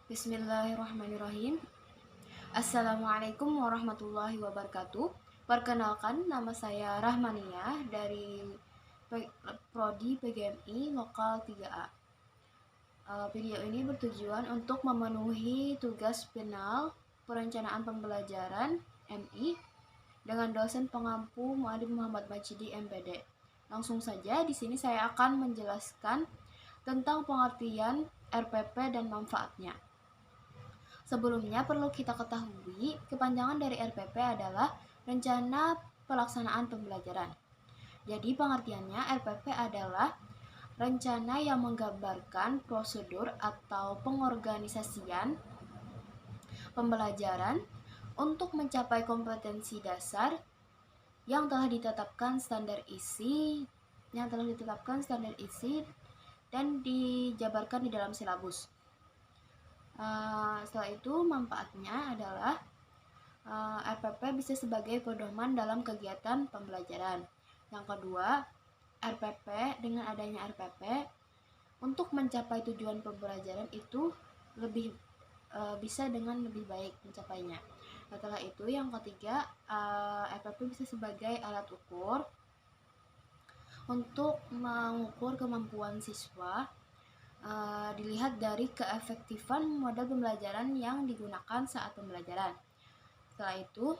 Bismillahirrahmanirrahim. Assalamualaikum warahmatullahi wabarakatuh. Perkenalkan, nama saya Rahmania dari Prodi PGMI Lokal 3A. Video ini bertujuan untuk memenuhi tugas final perencanaan pembelajaran MI dengan dosen pengampu Muhammad Muhammad Majidi MPD. Langsung saja, di sini saya akan menjelaskan tentang pengertian RPP dan manfaatnya. Sebelumnya perlu kita ketahui, kepanjangan dari RPP adalah Rencana Pelaksanaan Pembelajaran. Jadi pengertiannya, RPP adalah rencana yang menggambarkan prosedur atau pengorganisasian pembelajaran untuk mencapai kompetensi dasar yang telah ditetapkan standar isi dan dijabarkan di dalam silabus. Setelah itu manfaatnya adalah RPP bisa sebagai pedoman dalam kegiatan pembelajaran. Yang kedua, RPP, dengan adanya RPP untuk mencapai tujuan pembelajaran itu bisa dengan lebih baik mencapainya. Setelah itu yang ketiga, RPP bisa sebagai alat ukur untuk mengukur kemampuan siswa. Dilihat dari keefektifan model pembelajaran yang digunakan saat pembelajaran. Setelah itu,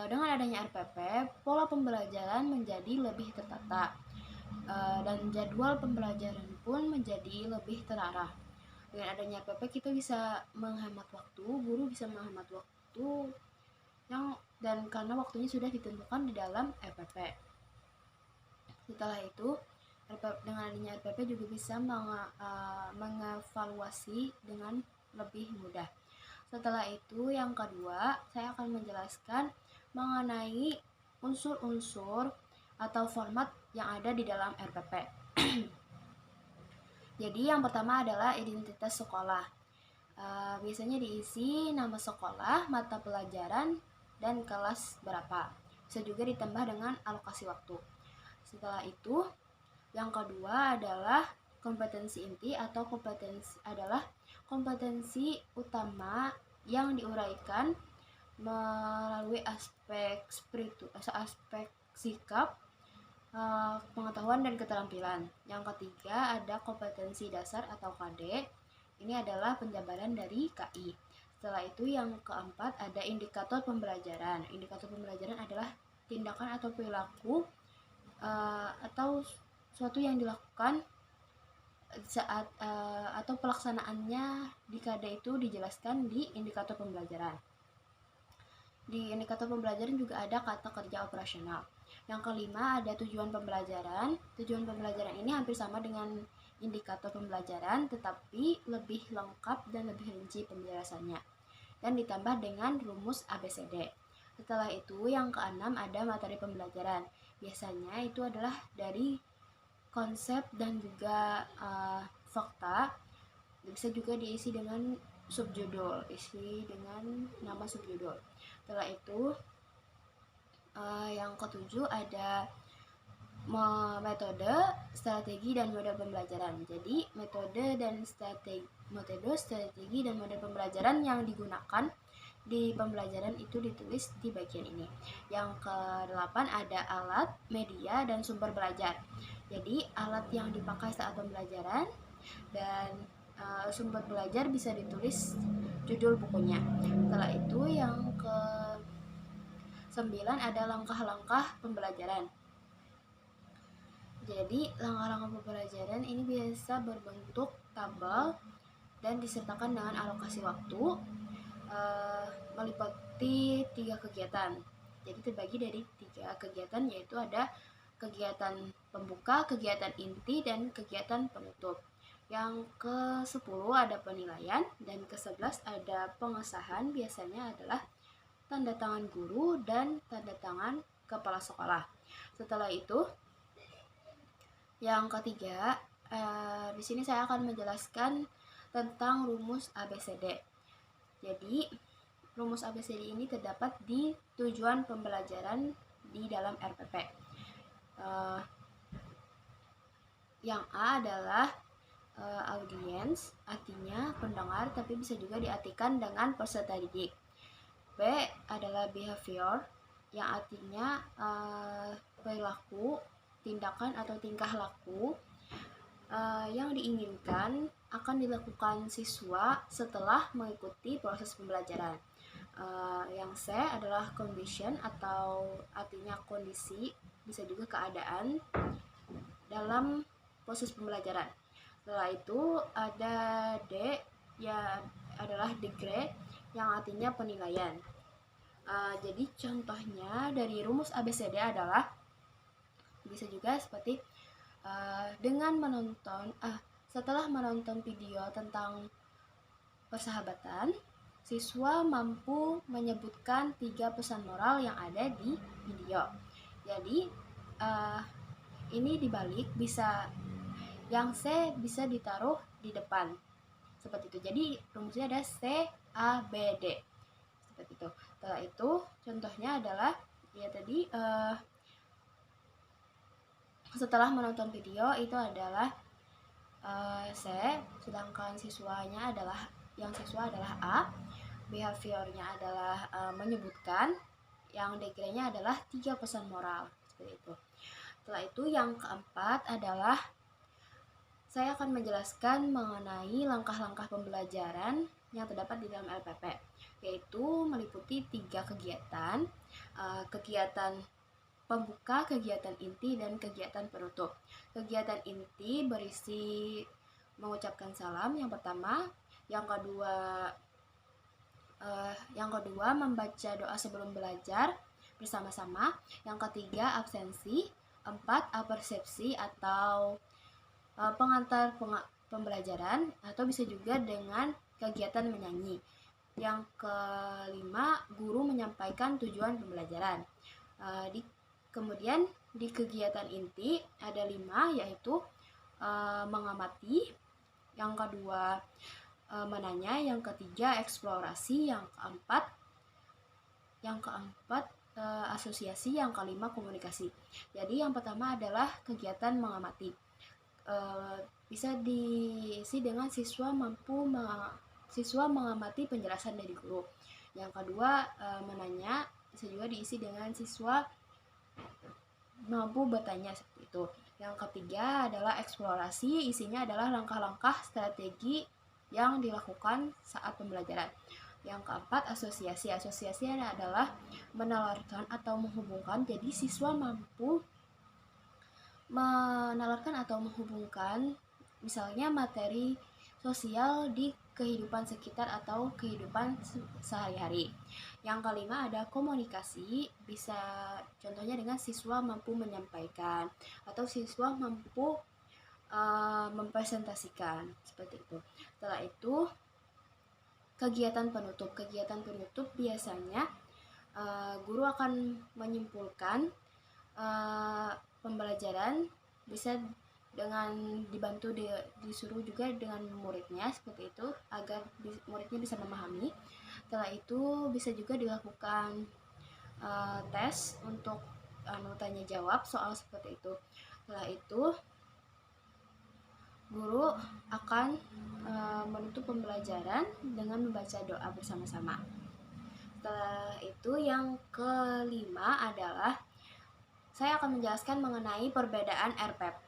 dengan adanya RPP, pola pembelajaran menjadi lebih tertata dan jadwal pembelajaran pun menjadi lebih terarah. Dengan adanya RPP kita bisa menghemat waktu, guru bisa menghemat waktu dan karena waktunya sudah ditentukan di dalam RPP. Setelah itu, dengan adanya RPP juga bisa mengevaluasi dengan lebih mudah. Setelah itu yang kedua, saya akan menjelaskan mengenai unsur-unsur atau format yang ada di dalam RPP. Jadi yang pertama adalah identitas sekolah. Biasanya diisi nama sekolah, mata pelajaran, dan kelas berapa. Bisa juga ditambah dengan alokasi waktu. Setelah itu, yang kedua adalah kompetensi inti atau kompetensi utama yang diuraikan melalui aspek sikap, pengetahuan dan keterampilan. Yang ketiga ada kompetensi dasar atau KD. Ini adalah penjabaran dari KI. Setelah itu yang keempat ada indikator pembelajaran. Indikator pembelajaran adalah tindakan atau perilaku atau suatu yang dilakukan saat atau pelaksanaannya di KD itu dijelaskan di indikator pembelajaran. Di indikator pembelajaran juga ada kata kerja operasional. Yang kelima ada tujuan pembelajaran. Tujuan pembelajaran ini hampir sama dengan indikator pembelajaran, tetapi lebih lengkap dan lebih rinci penjelasannya. Dan ditambah dengan rumus ABCD. Setelah itu yang keenam ada materi pembelajaran. Biasanya itu adalah dari konsep dan juga fakta. Bisa juga diisi dengan subjudul, nama subjudul. Setelah itu yang ketujuh ada metode, strategi, dan model pembelajaran. Jadi metode, strategi, dan model pembelajaran yang digunakan di pembelajaran itu ditulis di bagian ini. Yang ke-8 ada alat, media, dan sumber belajar. Jadi alat yang dipakai saat pembelajaran dan sumber belajar bisa ditulis judul bukunya. Setelah itu yang ke-9 ada langkah-langkah pembelajaran. Jadi langkah-langkah pembelajaran ini biasa berbentuk tabel dan disertakan dengan alokasi waktu, meliputi 3 kegiatan. Jadi terbagi dari 3 kegiatan, yaitu ada kegiatan pembuka, kegiatan inti, dan kegiatan penutup. Yang ke-10 ada penilaian, dan ke-11 ada pengesahan. Biasanya adalah tanda tangan guru dan tanda tangan kepala sekolah. Setelah itu yang ketiga, di sini saya akan menjelaskan tentang rumus ABCD. Jadi rumus ABCD ini terdapat di tujuan pembelajaran di dalam RPP. Yang A adalah audience artinya pendengar, tapi bisa juga diartikan dengan peserta didik. B adalah behavior yang artinya perilaku, tindakan atau tingkah laku yang diinginkan akan dilakukan siswa setelah mengikuti proses pembelajaran. Yang C adalah condition atau artinya kondisi, bisa juga keadaan dalam proses pembelajaran. Setelah itu ada D, ya adalah degree yang artinya penilaian. Jadi contohnya dari rumus ABCD adalah bisa juga seperti dengan menonton setelah menonton video tentang persahabatan, siswa mampu menyebutkan 3 pesan moral yang ada di video. Jadi ini dibalik, bisa yang C bisa ditaruh di depan seperti itu. Jadi rumusnya ada C A B D seperti itu. Setelah itu contohnya adalah ya tadi setelah menonton video itu adalah C, sedangkan siswa adalah A, behaviornya adalah menyebutkan, yang degree-nya adalah 3 pesan moral seperti itu. Setelah itu yang keempat adalah saya akan menjelaskan mengenai langkah-langkah pembelajaran yang terdapat di dalam LPP, yaitu meliputi 3 kegiatan, kegiatan pembuka, kegiatan inti, dan kegiatan penutup. Kegiatan inti berisi mengucapkan salam yang pertama, yang kedua membaca doa sebelum belajar bersama-sama, yang ketiga absensi, 4 apersepsi atau pengantar pembelajaran atau bisa juga dengan kegiatan menyanyi. Yang kelima, guru menyampaikan tujuan pembelajaran. Kemudian di kegiatan inti ada 5, yaitu mengamati, yang kedua menanya, yang ketiga eksplorasi, yang keempat asosiasi, yang kelima komunikasi. Jadi yang pertama adalah kegiatan mengamati. Bisa diisi dengan siswa mengamati penjelasan dari guru. Yang kedua menanya, bisa juga diisi dengan siswa mampu bertanya seperti itu. Yang ketiga adalah eksplorasi, isinya adalah langkah-langkah strategi yang dilakukan saat pembelajaran. Yang keempat asosiasi adalah menalarkan atau menghubungkan. Jadi siswa mampu menalarkan atau menghubungkan misalnya materi sosial di kehidupan sekitar atau kehidupan sehari-hari. Yang kelima ada komunikasi, bisa contohnya dengan siswa mampu menyampaikan atau siswa mampu mempresentasikan seperti itu. Setelah itu kegiatan penutup. Kegiatan penutup biasanya guru akan menyimpulkan pembelajaran, bisa dengan dibantu disuruh juga dengan muridnya seperti itu agar muridnya bisa memahami. Setelah itu bisa juga dilakukan tes untuk tanya jawab soal seperti itu. Setelah itu guru akan menutup pembelajaran dengan membaca doa bersama-sama. Setelah itu yang kelima adalah saya akan menjelaskan mengenai perbedaan RPP,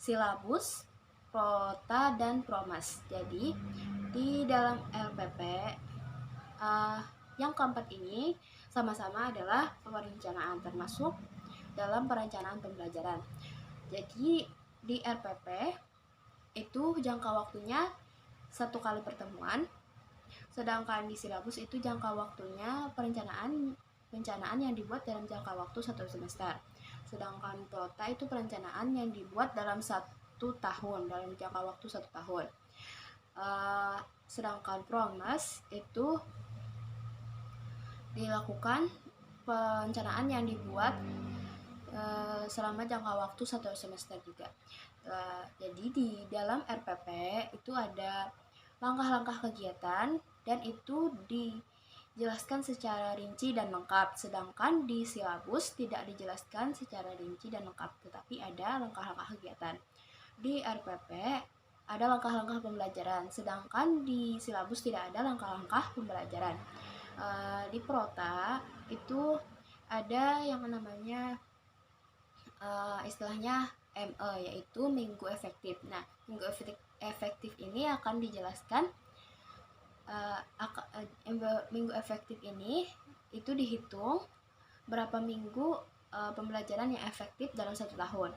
silabus, prota, dan promas. Jadi di dalam RPP yang keempat ini sama-sama adalah perencanaan, termasuk dalam perencanaan pembelajaran. Jadi di RPP itu jangka waktunya 1 kali pertemuan, sedangkan di silabus itu jangka waktunya perencanaan yang dibuat dalam jangka waktu 1 semester. Sedangkan prota itu perencanaan yang dibuat dalam 1 tahun, dalam jangka waktu 1 tahun. Sedangkan promas itu dilakukan perencanaan yang dibuat selama jangka waktu 1 semester juga. Jadi di dalam RPP itu ada langkah-langkah kegiatan dan itu dijelaskan secara rinci dan lengkap, sedangkan di silabus tidak dijelaskan secara rinci dan lengkap, tetapi ada langkah-langkah kegiatan. Di RPP ada langkah-langkah pembelajaran, sedangkan di silabus tidak ada langkah-langkah pembelajaran. Di Prota itu ada yang namanya istilahnya ME, yaitu minggu efektif. Nah, minggu efektif ini akan dijelaskan minggu efektif ini itu dihitung berapa minggu pembelajaran yang efektif dalam 1 tahun.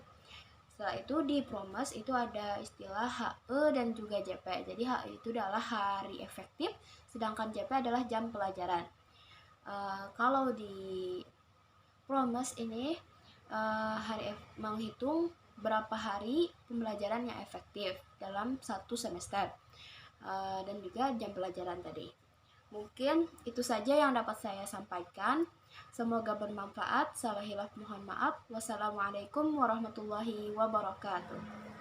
Setelah itu di Promes itu ada istilah HE dan juga JP. Jadi HE itu adalah hari efektif, sedangkan JP adalah jam pelajaran. Kalau di Promes ini menghitung berapa hari pembelajaran yang efektif dalam 1 semester, dan juga jam pelajaran tadi. Mungkin itu saja yang dapat saya sampaikan. Semoga bermanfaat. Salah hilaf mohon maaf. Wassalamualaikum warahmatullahi wabarakatuh.